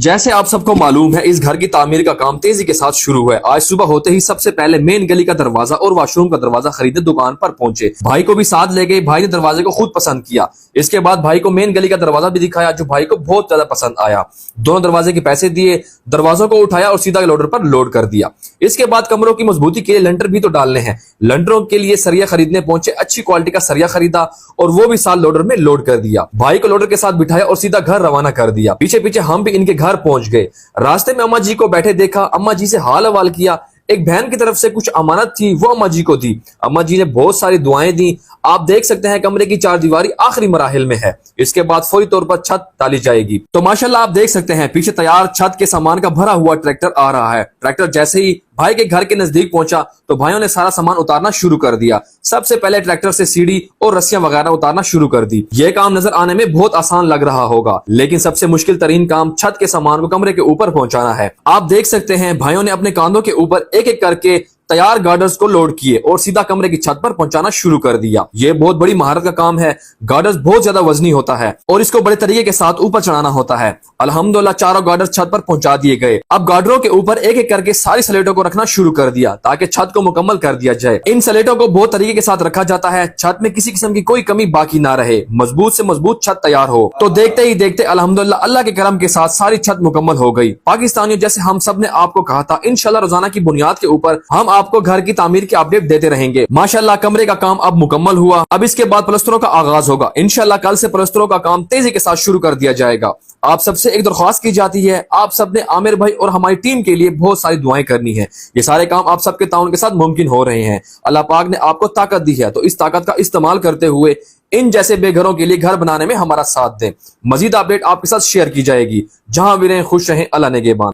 जैसे आप सबको मालूम है, इस घर की तामीर का काम तेजी के साथ शुरू हुआ है। आज सुबह होते ही सबसे पहले मेन गली का दरवाजा और वॉशरूम का दरवाजा खरीदने दुकान पर पहुंचे। भाई को भी साथ ले गए। भाई ने दरवाजे को खुद पसंद किया। इसके बाद भाई को मेन गली का दरवाजा भी दिखाया, जो भाई को बहुत ज्यादा पसंद आया। दोनों दरवाजे के पैसे दिए, दरवाजों को उठाया और सीधा लोडर पर लोड कर दिया। इसके बाद कमरों की मजबूती के लिए लंटर भी तो डालने हैं। लंटरों के लिए सरिया खरीदने पहुंचे। अच्छी क्वालिटी का सरिया खरीदा और वो भी साथ लोडर में लोड कर दिया। भाई को लोडर के साथ बिठाया और सीधा घर रवाना कर दिया। पीछे पीछे हम भी इनके घर पहुंच गए। रास्ते में अम्मा जी को बैठे देखा। अम्मा जी से हाल हवाल किया। एक बहन की तरफ से कुछ अमानत थी, वो अम्मा जी को दी। अम्मा जी ने बहुत सारी दुआएं दी। आप देख सकते हैं कमरे की चारदीवारी आखिरी मराहिल में है। इसके बाद फौरी तौर पर छत डाली जाएगी। तो माशाल्लाह आप देख सकते हैं पीछे तैयार छत के सामान का भरा हुआ ट्रैक्टर आ रहा है। ट्रैक्टर जैसे ही भाई के घर के नजदीक पहुंचा तो भाइयों ने सारा सामान उतारना शुरू कर दिया। सबसे पहले ट्रैक्टर से सीढ़ी और रस्सियां वगैरह उतारना शुरू कर दी। यह काम नजर आने में बहुत आसान लग रहा होगा, लेकिन सबसे मुश्किल तरीन काम छत के सामान को कमरे के ऊपर पहुंचाना है। आप देख सकते हैं भाइयों ने अपने कांधों के ऊपर एक एक करके तैयार गार्डर्स को लोड किए और सीधा कमरे की छत पर पहुंचाना शुरू कर दिया। यह बहुत बड़ी महारत का काम है। गार्डर्स बहुत ज्यादा वजनी होता है और इसको बड़े तरीके के साथ ऊपर चढ़ाना होता है। अल्हम्दुलिल्लाह चारों गार्डर्स छत पर पहुंचा दिए गए। अब गार्डरों के ऊपर एक एक करके सारी स्लेटों को रखना शुरू कर दिया ताकि छत को मुकम्मल कर दिया जाए। इन स्लेटों को बहुत तरीके के साथ रखा जाता है, छत में किसी किस्म की कोई कमी बाकी ना रहे, मजबूत से मजबूत छत तैयार हो। तो देखते ही देखते अल्हम्दुलिल्लाह अल्लाह के करम के साथ सारी छत मुकम्मल हो गई। पाकिस्तानियों, जैसे हम सब ने आपको कहा था, इंशाल्लाह रोजाना की बुनियाद के ऊपर हम आपको घर की तामीर की अपडेट देते रहेंगे। माशाल्लाह कमरे का काम अब मुकम्मल हुआ। अब इसके बाद प्लस्तरों का आगाज होगा। इंशाल्लाह कल से प्लस्तरों का काम तेजी के साथ शुरू कर दिया जाएगा। आप सबसे एक दरख्वास्त की जाती है, आप सबने आमिर भाई और हमारी टीम के लिए बहुत सारी दुआएं करनी है। ये सारे काम आप सबके ताउन के साथ मुमकिन हो रहे हैं। अल्लाह पाक ने आपको ताकत दी है, तो इस ताकत का इस्तेमाल करते हुए इन जैसे बेघरों के लिए घर बनाने में हमारा साथ दें। मजीद अपडेट आपके साथ शेयर की जाएगी। जहां भी रहें खुश रहें। अल्लाह नेगेबान।